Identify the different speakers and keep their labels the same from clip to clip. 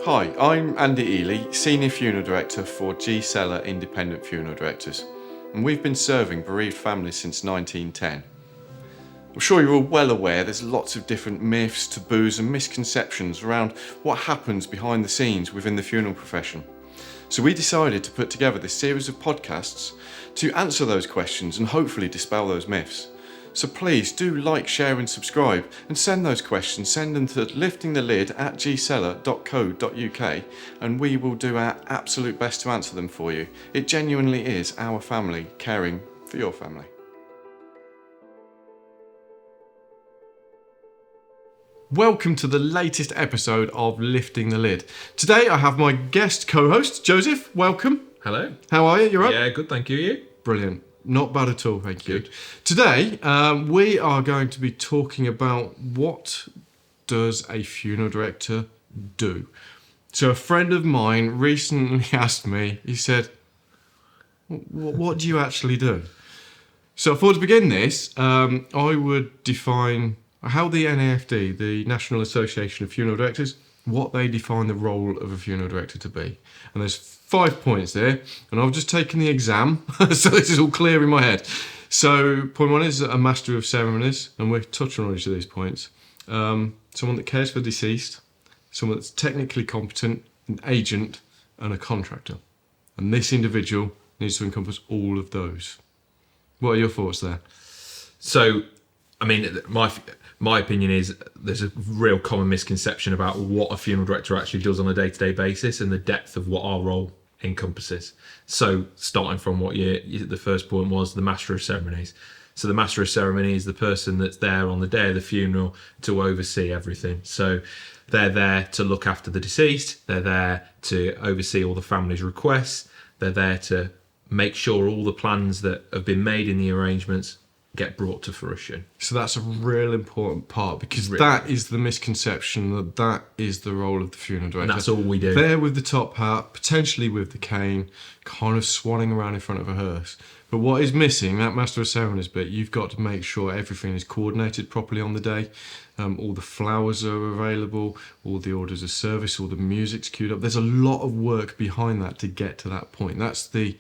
Speaker 1: Hi, I'm Andy Ely, Senior Funeral Director for G. Seller Independent Funeral Directors, and we've been serving bereaved families since 1910. I'm sure you're all well aware there's lots of different myths, taboos and misconceptions around what happens behind the scenes within the funeral profession. So we decided to put together this series of podcasts to answer those questions and hopefully dispel those myths. So please do like, share and subscribe and send those questions, send them to liftingthelid@gseller.co.uk and we will do our absolute best to answer them for you. It genuinely is our family caring for your family. Welcome to the latest episode of Lifting the Lid. Today I have my guest co-host, Joseph. Welcome.
Speaker 2: Hello.
Speaker 1: How are you? You right?
Speaker 2: Yeah, good, thank you. You?
Speaker 1: Brilliant. Not bad at all, thank you.
Speaker 2: Good.
Speaker 1: Today, we are going to be talking about what does a funeral director do. So a friend of mine recently asked me, he said, what do you actually do? So I thought to begin this, I would define how the NAFD, the National Association of Funeral Directors, what they define the role of a funeral director to be. And there's 5 points there, and I've just taken the exam, so this is all clear in my head. So point 1 is a master of ceremonies, and we're touching on each of these points. Someone that cares for deceased, someone that's technically competent, an agent, and a contractor. And this individual needs to encompass all of those. What are your thoughts there?
Speaker 2: So, I mean, my opinion is there's a real common misconception about what a funeral director actually does on a day-to-day basis and the depth of what our role encompasses. So, starting from what the first point was, the master of ceremonies. So the master of ceremony is the person that's there on the day of the funeral to oversee everything. So they're there to look after the deceased. They're there to oversee all the family's requests. They're there to make sure all the plans that have been made in the arrangements get brought to fruition.
Speaker 1: So that's a real important part, because
Speaker 2: Really.
Speaker 1: that is the misconception that is the role of the funeral director.
Speaker 2: And that's all we do.
Speaker 1: There with the top hat, potentially with the cane, kind of swanning around in front of a hearse. But what is missing, that master of ceremonies bit, you've got to make sure everything is coordinated properly on the day. All the flowers are available, all the orders of service, all the music's queued up. There's a lot of work behind that to get to that point. That's the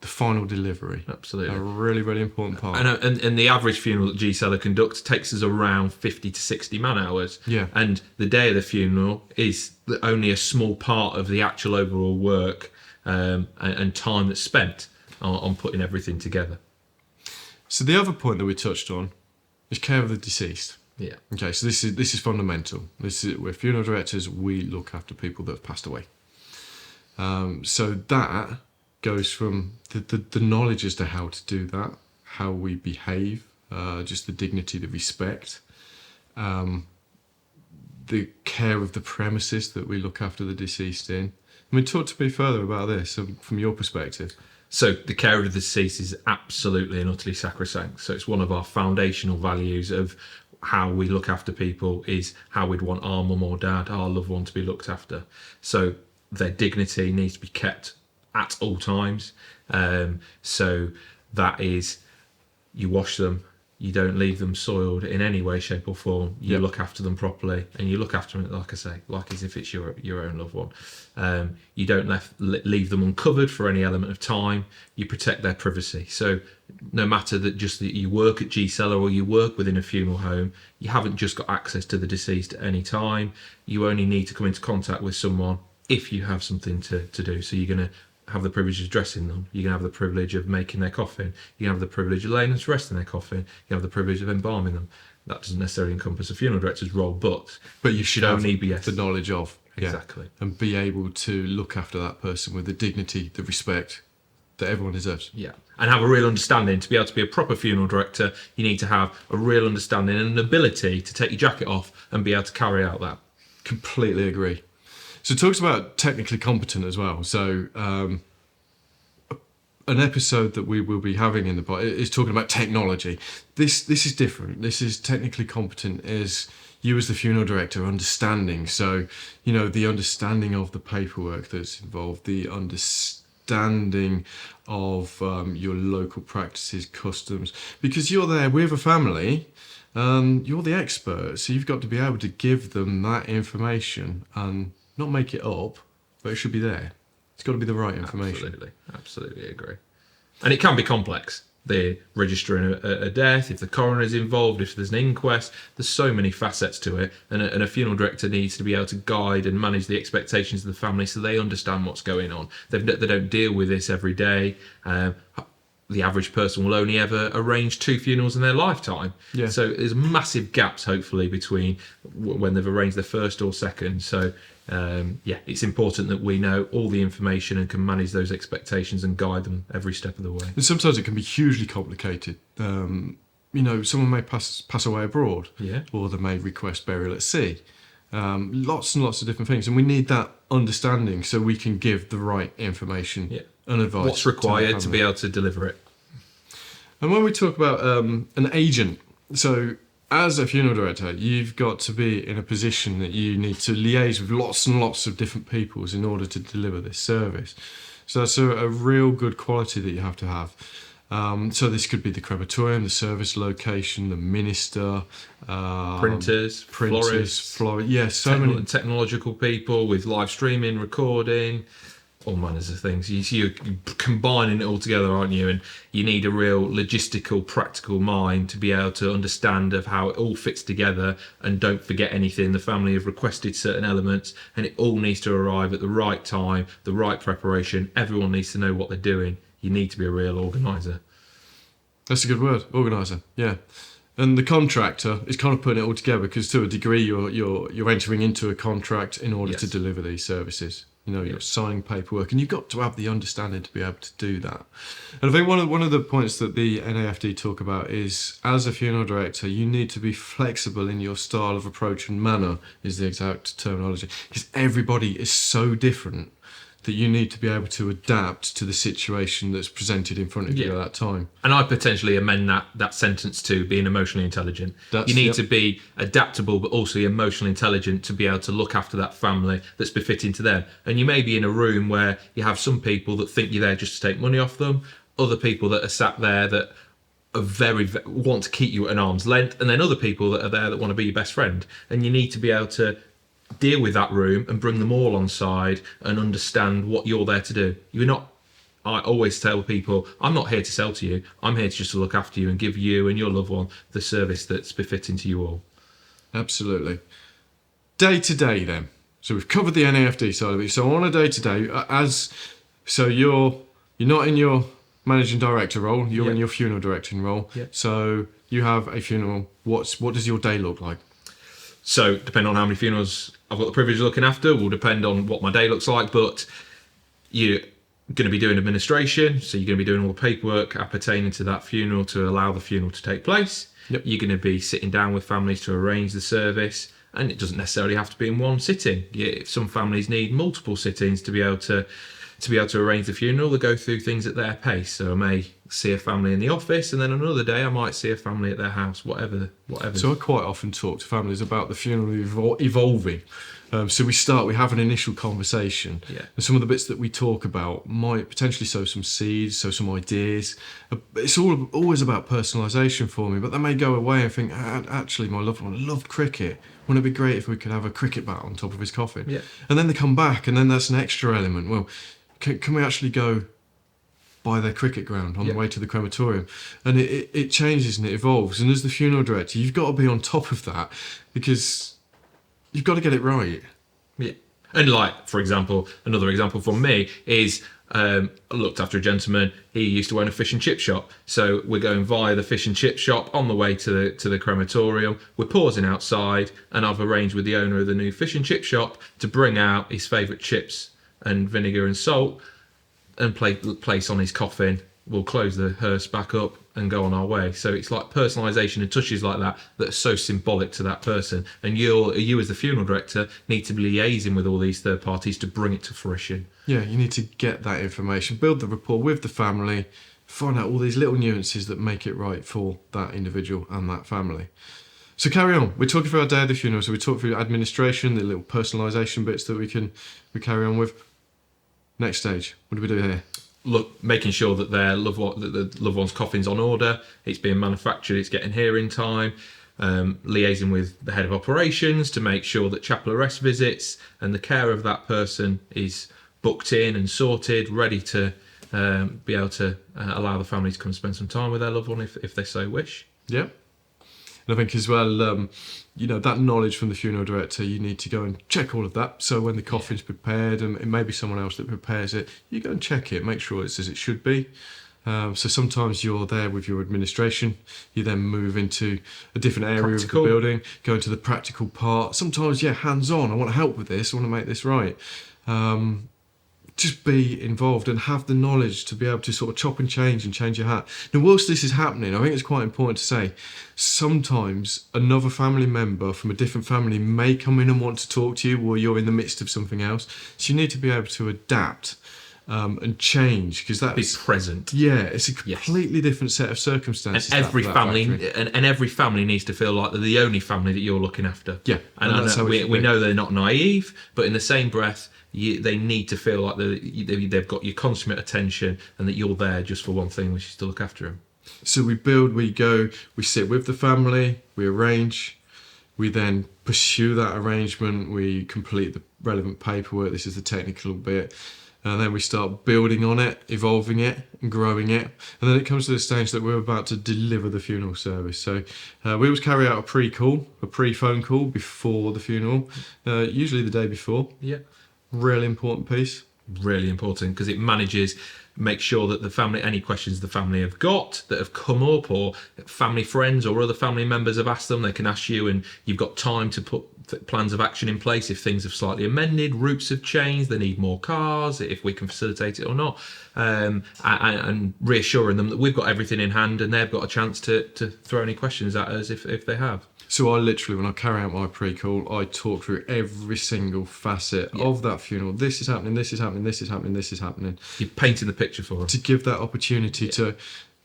Speaker 1: final delivery.
Speaker 2: Absolutely.
Speaker 1: A really, really important part.
Speaker 2: And the average funeral that G Seller conducts takes us around 50 to 60 man hours.
Speaker 1: Yeah.
Speaker 2: And the day of the funeral is only a small part of the actual overall work and time that's spent on putting everything together.
Speaker 1: So the other point that we touched on is care of the deceased.
Speaker 2: Yeah.
Speaker 1: Okay, so this is fundamental. We're funeral directors. We look after people that have passed away. So that goes from the knowledge as to how to do that, how we behave, just the dignity, the respect, the care of the premises that we look after the deceased in. I mean, talk to me further about this from your perspective.
Speaker 2: So the care of the deceased is absolutely and utterly sacrosanct. So it's one of our foundational values of how we look after people, is how we'd want our mum or dad, our loved one, to be looked after. So their dignity needs to be kept at all times. So that is, you wash them, you don't leave them soiled in any way, shape or form. You look after them properly, and you look after them, like I say, like as if it's your own loved one. You don't leave them uncovered for any element of time. You protect their privacy. So no matter that you work at G Seller or you work within a funeral home, you haven't just got access to the deceased at any time. You only need to come into contact with someone if you have something to do. So you're going to have the privilege of dressing them, you can have the privilege of making their coffin, you can have the privilege of laying them to rest in their coffin, you can have the privilege of embalming them. That doesn't necessarily encompass a funeral director's role, but
Speaker 1: you should
Speaker 2: only
Speaker 1: have
Speaker 2: be
Speaker 1: the knowledge of.
Speaker 2: Exactly.
Speaker 1: And be able to look after that person with the dignity, the respect that everyone deserves.
Speaker 2: Yeah. And have a real understanding. To be able to be a proper funeral director, you need to have a real understanding and an ability to take your jacket off and be able to carry out that.
Speaker 1: Completely agree. So it talks about technically competent as well. So an episode that we will be having in the pod is talking about technology. This is different. This is technically competent as you as the funeral director understanding. So, the understanding of the paperwork that's involved, the understanding of your local practices, customs, because you're there with a family. You're the expert, so you've got to be able to give them that information and not make it up, but it should be there. It's got to be the right information.
Speaker 2: Absolutely agree. And it can be complex. The registering a death, if the coroner is involved, if there's an inquest, there's so many facets to it. And a funeral director needs to be able to guide and manage the expectations of the family so they understand what's going on. They don't deal with this every day. The average person will only ever arrange 2 funerals in their lifetime.
Speaker 1: Yeah.
Speaker 2: So there's massive gaps, hopefully, between when they've arranged their first or second. So, it's important that we know all the information and can manage those expectations and guide them every step of the way.
Speaker 1: And sometimes it can be hugely complicated. Someone may pass away abroad, or they may request burial at sea. Lots and lots of different things. And we need that understanding so we can give the right information and advice.
Speaker 2: What's required to be able to deliver it.
Speaker 1: And when we talk about an agent, so as a funeral director, you've got to be in a position that you need to liaise with lots and lots of different peoples in order to deliver this service. So that's a real good quality that you have to have. So this could be the crematorium, the service location, the minister,
Speaker 2: printers, florists,
Speaker 1: so many
Speaker 2: technological people with live streaming, recording, all manners of things. You're combining it all together, aren't you? And you need a real logistical, practical mind to be able to understand of how it all fits together. And don't forget anything. The family have requested certain elements, and it all needs to arrive at the right time, the right preparation. Everyone needs to know what they're doing. You need to be a real organiser.
Speaker 1: That's a good word, organiser. Yeah. And the contractor is kind of putting it all together because to a degree you're entering into a contract in order to deliver these services. You're signing paperwork, and you've got to have the understanding to be able to do that. And I think one of the points that the NAFD talk about is, as a funeral director, you need to be flexible in your style of approach and manner, is the exact terminology, because everybody is so different that you need to be able to adapt to the situation that's presented in front of you at that time.
Speaker 2: And I potentially amend that sentence to being emotionally intelligent. You need to be adaptable, but also emotionally intelligent to be able to look after that family that's befitting to them. And you may be in a room where you have some people that think you're there just to take money off them, other people that are sat there that are want to keep you at an arm's length, and then other people that are there that want to be your best friend. And you need to be able to deal with that room and bring them all on side and understand what you're there to do. I always tell people, I'm not here to sell to you. I'm here just to look after you and give you and your loved one the service that's befitting to you all.
Speaker 1: Absolutely. Day to day then. So we've covered the NAFD side of it. So on a day to day, you're not in your managing director role, you're in your funeral directing role.
Speaker 2: Yeah.
Speaker 1: So you have a funeral. What does your day look like?
Speaker 2: So depending on how many funerals I've got the privilege of looking after will depend on what my day looks like, but you're going to be doing administration, so you're going to be doing all the paperwork appertaining to that funeral to allow the funeral to take place.
Speaker 1: Yep.
Speaker 2: You're going to be sitting down with families to arrange the service, and it doesn't necessarily have to be in one sitting. Some families need multiple sittings to be able to arrange the funeral. They go through things at their pace. So I may see a family in the office, and then another day I might see a family at their house, whatever.
Speaker 1: So I quite often talk to families about the funeral evolving. So we have an initial conversation, and some of the bits that we talk about might potentially sow some seeds, sow some ideas. It's always about personalisation for me, but they may go away and think, actually, my loved one loved cricket. Wouldn't it be great if we could have a cricket bat on top of his coffin?
Speaker 2: Yeah.
Speaker 1: And then they come back, and then that's an extra element. Well, can we actually go by their cricket ground on the way to the crematorium? And it changes and it evolves. And as the funeral director, you've got to be on top of that because you've got to get it right.
Speaker 2: Yeah. And for example, another example from me is I looked after a gentleman. He used to own a fish and chip shop. So we're going via the fish and chip shop on the way to the crematorium. We're pausing outside, and I've arranged with the owner of the new fish and chip shop to bring out his favourite chips and vinegar and salt and place on his coffin. We'll close the hearse back up and go on our way. So it's like personalisation and touches like that are so symbolic to that person. And you as the funeral director need to be liaising with all these third parties to bring it to fruition.
Speaker 1: Yeah, you need to get that information, build the rapport with the family, find out all these little nuances that make it right for that individual and that family. So carry on. We're talking through our day of the funeral. So we talk through administration, the little personalisation bits that we carry on with. Next stage, what do we do here?
Speaker 2: Look, making sure that the loved one's coffin's on order, it's being manufactured, it's getting here in time, liaising with the head of operations to make sure that chapel arrest visits and the care of that person is booked in and sorted, ready to be able to allow the family to come and spend some time with their loved one if they so wish.
Speaker 1: Yeah. And I think as well, that knowledge from the funeral director, you need to go and check all of that. So when the coffin's prepared, and it may be someone else that prepares it, you go and check it, make sure it's as it should be. So sometimes you're there with your administration, you then move into a different area
Speaker 2: Practical.
Speaker 1: of the building, go into the practical part. Sometimes, hands-on, I want to help with this, I want to make this right. Just be involved and have the knowledge to be able to sort of chop and change your hat. Now, whilst this is happening, I think it's quite important to say, sometimes another family member from a different family may come in and want to talk to you while you're in the midst of something else. So you need to be able to adapt and change, because
Speaker 2: Be
Speaker 1: that's...
Speaker 2: present.
Speaker 1: Yeah, it's a completely different set of circumstances.
Speaker 2: And every
Speaker 1: that
Speaker 2: family
Speaker 1: factory.
Speaker 2: and every family needs to feel like they're the only family that you're looking after.
Speaker 1: Yeah,
Speaker 2: and
Speaker 1: and that's how it
Speaker 2: we
Speaker 1: should be.
Speaker 2: know they're not naive, but in the same breath, they need to feel like they've got your consummate attention and that you're there just for one thing, which is to look after them.
Speaker 1: So we build, we go, we sit with the family, we arrange, we then pursue that arrangement, we complete the relevant paperwork, this is the technical bit, and then we start building on it, evolving it, and growing it, and then it comes to the stage that we're about to deliver the funeral service. So we always carry out a pre-phone call before the funeral, usually the day before.
Speaker 2: Yeah.
Speaker 1: Really important piece.
Speaker 2: Really important, because it makes sure that the family, any questions the family have got that have come up, or family friends or other family members have asked them, they can ask you, and you've got time to put plans of action in place if things have slightly amended, routes have changed, they need more cars, if we can facilitate it or not, and reassuring them that we've got everything in hand and they've got a chance to throw any questions at us if they have.
Speaker 1: So I literally, when I carry out my pre-call, I talk through every single facet of that funeral. This is happening, this is happening, this is happening, this is happening.
Speaker 2: You're painting the picture for them.
Speaker 1: To give that opportunity to,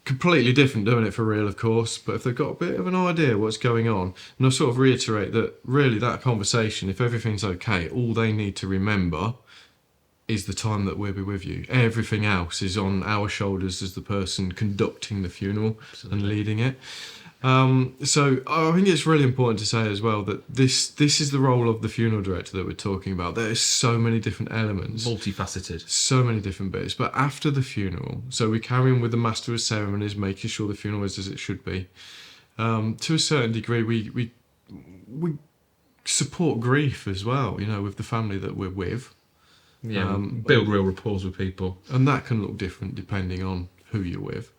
Speaker 1: completely different, doing it for real, of course, but if they've got a bit of an idea what's going on, and I sort of reiterate that really that conversation, if everything's okay, all they need to remember is the time that we'll be with you. Everything else is on our shoulders as the person conducting the funeral and leading it. So I think it's really important to say as well that this is the role of the funeral director that we're talking about. There are so many different elements.
Speaker 2: Multifaceted.
Speaker 1: So many different bits. But after the funeral, so we carry on with the master of ceremonies, making sure the funeral is as it should be. To a certain degree, we support grief as well, with the family that we're with.
Speaker 2: Yeah, build real rapport with people.
Speaker 1: And that can look different depending on who you're with.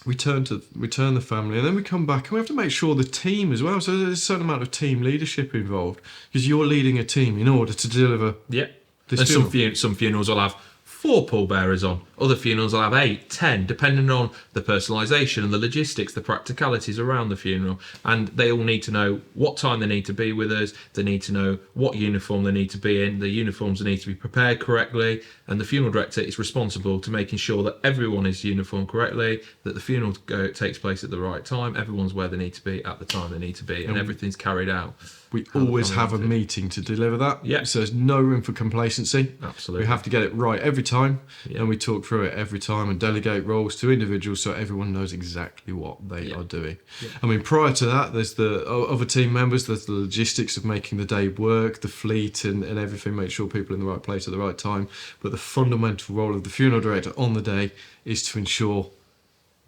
Speaker 1: We turn the family, and then we come back and we have to make sure the team as well. So there's a certain amount of team leadership involved, because you're leading a team in order to deliver.
Speaker 2: Yeah.
Speaker 1: This
Speaker 2: And
Speaker 1: funeral.
Speaker 2: some funerals will have 4 pallbearers on. Other funerals will have 8, 10, depending on the personalisation and the logistics, the practicalities around the funeral. And they all need to know what time they need to be with us. They need to know what uniform they need to be in. The uniforms need to be prepared correctly. And the funeral director is responsible to making sure that everyone is uniformed correctly, that the funeral takes place at the right time, everyone's where they need to be at the time they need to be, and everything's carried out.
Speaker 1: We always have a meeting to deliver that.
Speaker 2: Yeah.
Speaker 1: So there's no room for complacency.
Speaker 2: Absolutely.
Speaker 1: We have to get it right every time,
Speaker 2: Yeah.
Speaker 1: and we talk through it every time and delegate roles to individuals so everyone knows exactly what they are doing.
Speaker 2: Yeah.
Speaker 1: I mean, prior to that, there's the other team members, there's the logistics of making the day work, the fleet and everything, make sure people are in the right place at the right time. But the fundamental role of the funeral director on the day is to ensure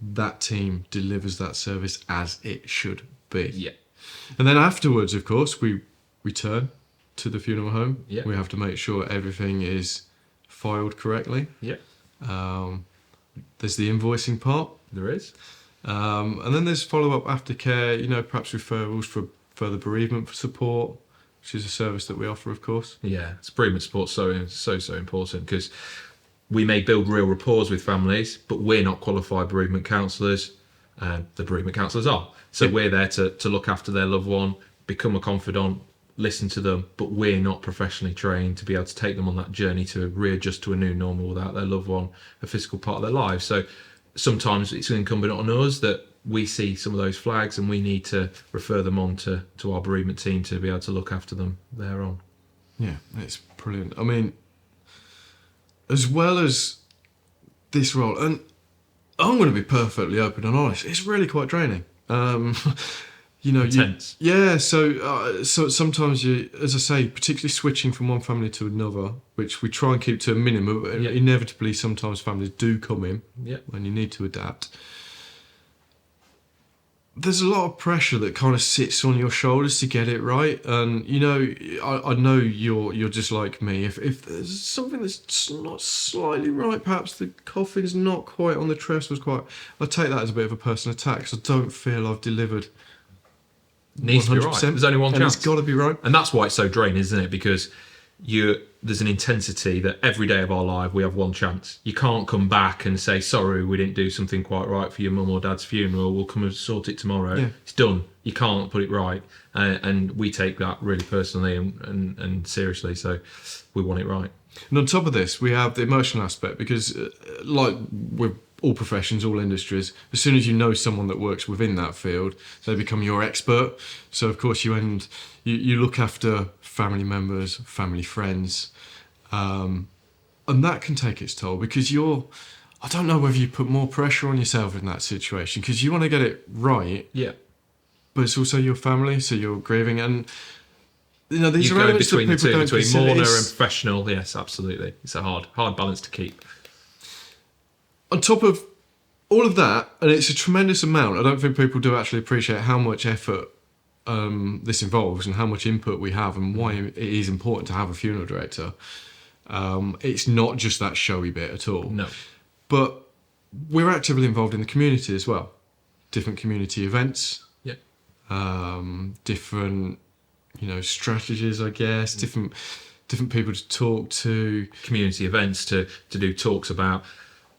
Speaker 1: that team delivers that service as it should be.
Speaker 2: Yeah.
Speaker 1: And then afterwards, of course, we return to the funeral home.
Speaker 2: Yeah.
Speaker 1: We have to make sure everything is filed correctly.
Speaker 2: Yeah.
Speaker 1: There's the invoicing part.
Speaker 2: There is.
Speaker 1: And then there's follow-up aftercare, perhaps referrals for further bereavement support, which is a service that we offer, of course.
Speaker 2: Yeah, it's bereavement support so important, because we may build real rapport with families, but we're not qualified bereavement counsellors. The bereavement counsellors are. So we're there to look after their loved one, become a confidant, listen to them, but we're not professionally trained to be able to take them on that journey to readjust to a new normal without their loved one, a physical part of their lives. So sometimes it's incumbent on us that we see some of those flags and we need to refer them on to our bereavement team to be able to look after them thereon.
Speaker 1: Yeah, it's brilliant. I mean, as well as this role, and I'm going to be perfectly open and honest, it's really quite draining. You know,
Speaker 2: Intense.
Speaker 1: so sometimes you, as I say, particularly switching from one family to another, which we try and keep to a minimum.
Speaker 2: Yeah.
Speaker 1: Inevitably, sometimes families do come in
Speaker 2: Yeah.
Speaker 1: when you need to adapt. There's a lot of pressure that kind of sits on your shoulders to get it right, and you know, I know you're just like me. If there's something that's not slightly right, perhaps the coffin's not quite on the trestles quite, I take that as a bit of a personal attack. 'Cause I don't feel I've delivered.
Speaker 2: Needs to be right. There's only one
Speaker 1: and
Speaker 2: chance.
Speaker 1: It's got to be right.
Speaker 2: And that's why it's so draining, isn't it? Because there's an intensity that every day of our life we have one chance. You can't come back and say, sorry, we didn't do something quite right for your mum or dad's funeral. We'll come and sort it tomorrow.
Speaker 1: Yeah.
Speaker 2: It's done. You can't put it right. And we take that really personally and seriously. So we want it right.
Speaker 1: And on top of this, we have the emotional aspect because, like with all professions, all industries, as soon as you know someone that works within that field, they become your expert. So of course you look after family members, family friends, and that can take its toll because I don't know whether you put more pressure on yourself in that situation because you want to get it right,
Speaker 2: Yeah.
Speaker 1: but it's also your family, so you're grieving, and you know these
Speaker 2: You
Speaker 1: are
Speaker 2: go
Speaker 1: elements that
Speaker 2: between the
Speaker 1: people
Speaker 2: two,
Speaker 1: don't
Speaker 2: between
Speaker 1: consider.
Speaker 2: mourner
Speaker 1: It's-
Speaker 2: and professional. Yes, absolutely. It's a hard balance to keep.
Speaker 1: On top of all of that, and it's a tremendous amount, I don't think people do actually appreciate how much effort this involves and how much input we have and why it is important to have a funeral director. It's not just that showy bit at all.
Speaker 2: No.
Speaker 1: But we're actively involved in the community as well. Different community events,
Speaker 2: Yeah.
Speaker 1: different, strategies, I guess, different people to talk to.
Speaker 2: Community events to do talks about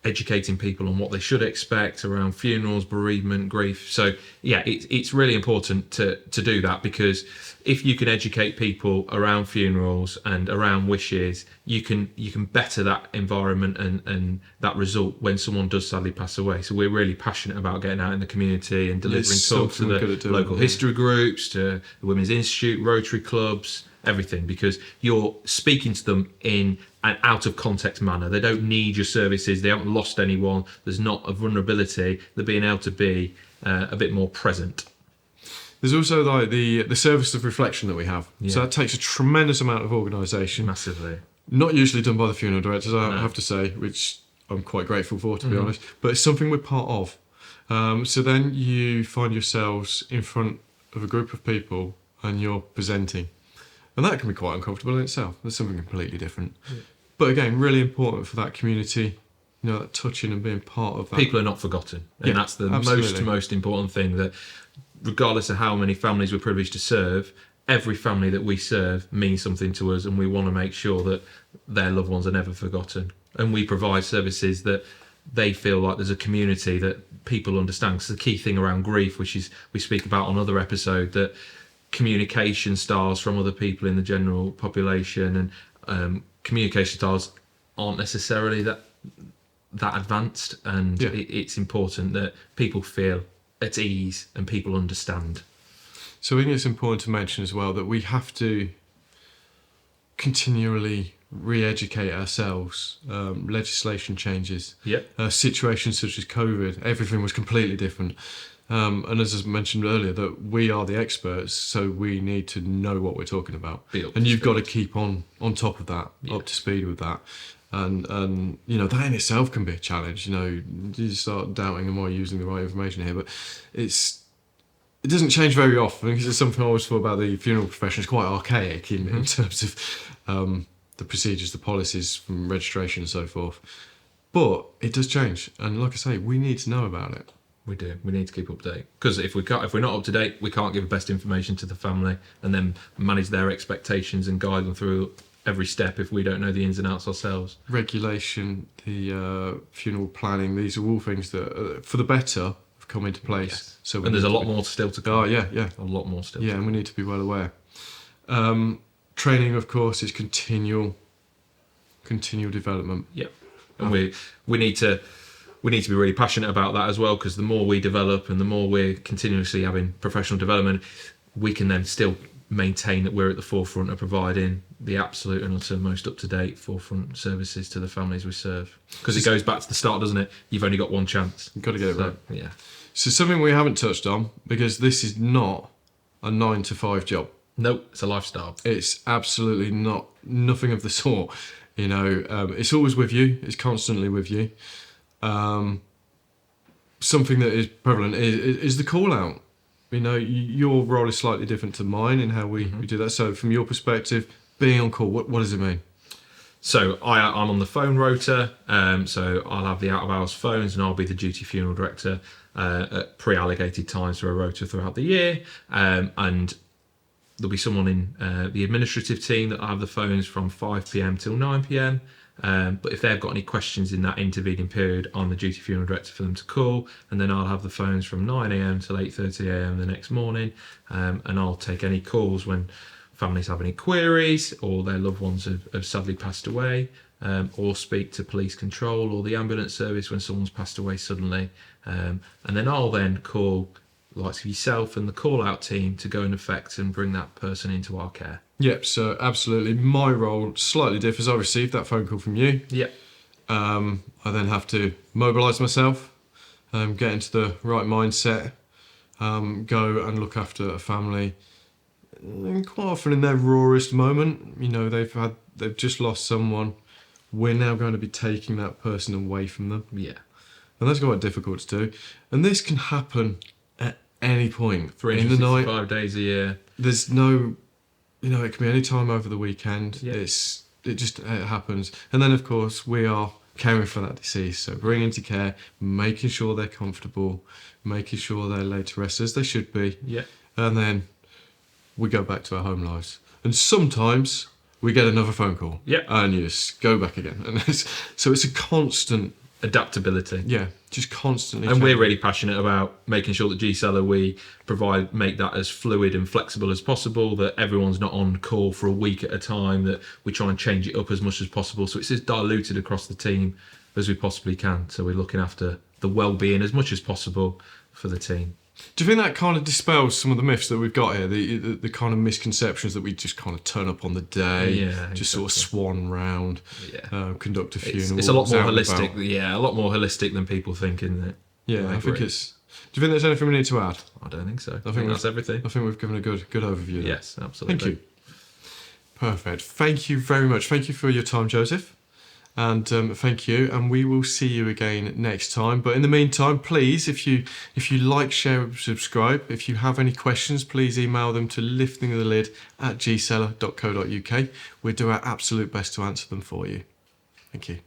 Speaker 2: educating people on what they should expect around funerals, bereavement, grief. So yeah, it's really important to do that because if you can educate people around funerals and around wishes, you can better that environment and that result when someone does sadly pass away. So we're really passionate about getting out in the community and delivering
Speaker 1: It's
Speaker 2: talks to
Speaker 1: something we're good at
Speaker 2: the
Speaker 1: doing,
Speaker 2: local
Speaker 1: yeah.
Speaker 2: history groups, to the Women's Institute, Rotary clubs, everything, because you're speaking to them in an out of context manner. They don't need your services. They haven't lost anyone. There's not a vulnerability. They're being able to be a bit more present.
Speaker 1: There's also like the service of reflection that we have.
Speaker 2: Yeah.
Speaker 1: So that takes a tremendous amount of organisation.
Speaker 2: Massively.
Speaker 1: Not usually done by the funeral directors, I
Speaker 2: No.
Speaker 1: have to say, which I'm quite grateful for, to be honest. But it's something we're part of. So then you find yourselves in front of a group of people and you're presenting. And that can be quite uncomfortable in itself. There's something completely different.
Speaker 2: Yeah.
Speaker 1: But again, really important for that community, that touching and being part of that.
Speaker 2: People are not forgotten. And
Speaker 1: Yeah,
Speaker 2: that's the
Speaker 1: absolutely.
Speaker 2: most important thing, that regardless of how many families we're privileged to serve, every family that we serve means something to us, and we want to make sure that their loved ones are never forgotten. And we provide services that they feel like there's a community that people understand. Because the key thing around grief, which is we speak about on other episode, that communication styles from other people in the general population and communication styles aren't necessarily that advanced, and
Speaker 1: Yeah.
Speaker 2: it's important that people feel at ease and people understand.
Speaker 1: So I think it's important to mention as well that we have to continually re-educate ourselves. Legislation changes.
Speaker 2: Yeah.
Speaker 1: Situations such as COVID, everything was completely different. And as I mentioned earlier, that we are the experts, so we need to know what we're talking about.
Speaker 2: Be up
Speaker 1: And
Speaker 2: to
Speaker 1: you've got to
Speaker 2: speed.
Speaker 1: keep on top of that,
Speaker 2: Yeah.
Speaker 1: up to speed with that. And that in itself can be a challenge. You start doubting, am I using the right information here? But it doesn't change very often, because it's something I always thought about the funeral profession. It's quite archaic in terms of the procedures, the policies from registration and so forth. But it does change, and like I say, we need to know about it.
Speaker 2: We do. We need to keep up to date, because if we're not up to date, we can't give the best information to the family and then manage their expectations and guide them through every step if we don't know the ins and outs ourselves.
Speaker 1: Regulation, the funeral planning, these are all things that, for the better, have come into place.
Speaker 2: Yes.
Speaker 1: So we
Speaker 2: And there's
Speaker 1: need
Speaker 2: a
Speaker 1: to
Speaker 2: lot
Speaker 1: be-
Speaker 2: more still to come.
Speaker 1: Oh yeah.
Speaker 2: A lot more still.
Speaker 1: Yeah, and we need to be well aware. Training, of course, is continual development.
Speaker 2: Yeah, and we need to be really passionate about that as well, because the more we develop and the more we're continuously having professional development, we can then still maintain that we're at the forefront of providing the absolute and utter most up-to-date forefront services to the families we serve. Because it goes back to the start, doesn't it? You've only got one chance.
Speaker 1: You've got to get it right.
Speaker 2: Yeah.
Speaker 1: So something we haven't touched on, because this is not a 9 to 5 job.
Speaker 2: Nope, it's a lifestyle.
Speaker 1: It's absolutely nothing of the sort. It's always with you. It's constantly with you. Something that is prevalent is the call out. Your role is slightly different to mine in how we do that. So from your perspective, being on call, what does it mean?
Speaker 2: So I'm on the phone rota, so I'll have the out-of-hours phones and I'll be the duty funeral director at pre-allocated times for a rota throughout the year. And there'll be someone in the administrative team that will have the phones from 5 p.m. till 9 p.m. But if they've got any questions in that intervening period, I'm the duty funeral director for them to call, and then I'll have the phones from 9 a.m. till 8:30 a.m. the next morning, and I'll take any calls when families have any queries or their loved ones have sadly passed away, or speak to police control or the ambulance service when someone's passed away suddenly, and then I'll then call the likes of yourself and the call out team to go in effect and bring that person into our care.
Speaker 1: Yep, so absolutely. My role slightly differs. I received that phone call from you.
Speaker 2: Yep.
Speaker 1: I then have to mobilise myself, get into the right mindset, go and look after a family. And quite often in their rawest moment, they've just lost someone. We're now going to be taking that person away from them.
Speaker 2: Yeah.
Speaker 1: And that's quite difficult to do. And this can happen at any point in the night.
Speaker 2: 365 days a year.
Speaker 1: There's no, it can be any time over the weekend.
Speaker 2: Yeah.
Speaker 1: It happens. And then of course we are caring for that deceased. So bringing to care, making sure they're comfortable, making sure they're laid to rest as they should be.
Speaker 2: Yeah.
Speaker 1: And then we go back to our home lives. And sometimes we get another phone call.
Speaker 2: Yeah.
Speaker 1: And you just go back again. And so it's a constant
Speaker 2: adaptability.
Speaker 1: Yeah, just constantly.
Speaker 2: And we're really passionate about making sure that G-Seller, we make that as fluid and flexible as possible, that everyone's not on call for a week at a time, that we try and change it up as much as possible. So it's as diluted across the team as we possibly can. So we're looking after the well-being as much as possible for the team.
Speaker 1: Do you think that kind of dispels some of the myths that we've got here, the kind of misconceptions that we just kind of turn up on the day, just sort of swan round, conduct a funeral?
Speaker 2: It's a lot more holistic, a lot more holistic than people think, isn't it?
Speaker 1: Yeah, I think it's. Do you think there's anything we need to add?
Speaker 2: I don't think so. I think that's everything.
Speaker 1: I think we've given a good overview there.
Speaker 2: Yes, absolutely.
Speaker 1: Thank you. Perfect. Thank you very much. Thank you for your time, Joseph. And thank you, and we will see you again next time. But in the meantime, please, if you like, share, subscribe. If you have any questions, please email them to liftingthelid@gseller.co.uk. We'll do our absolute best to answer them for you. Thank you.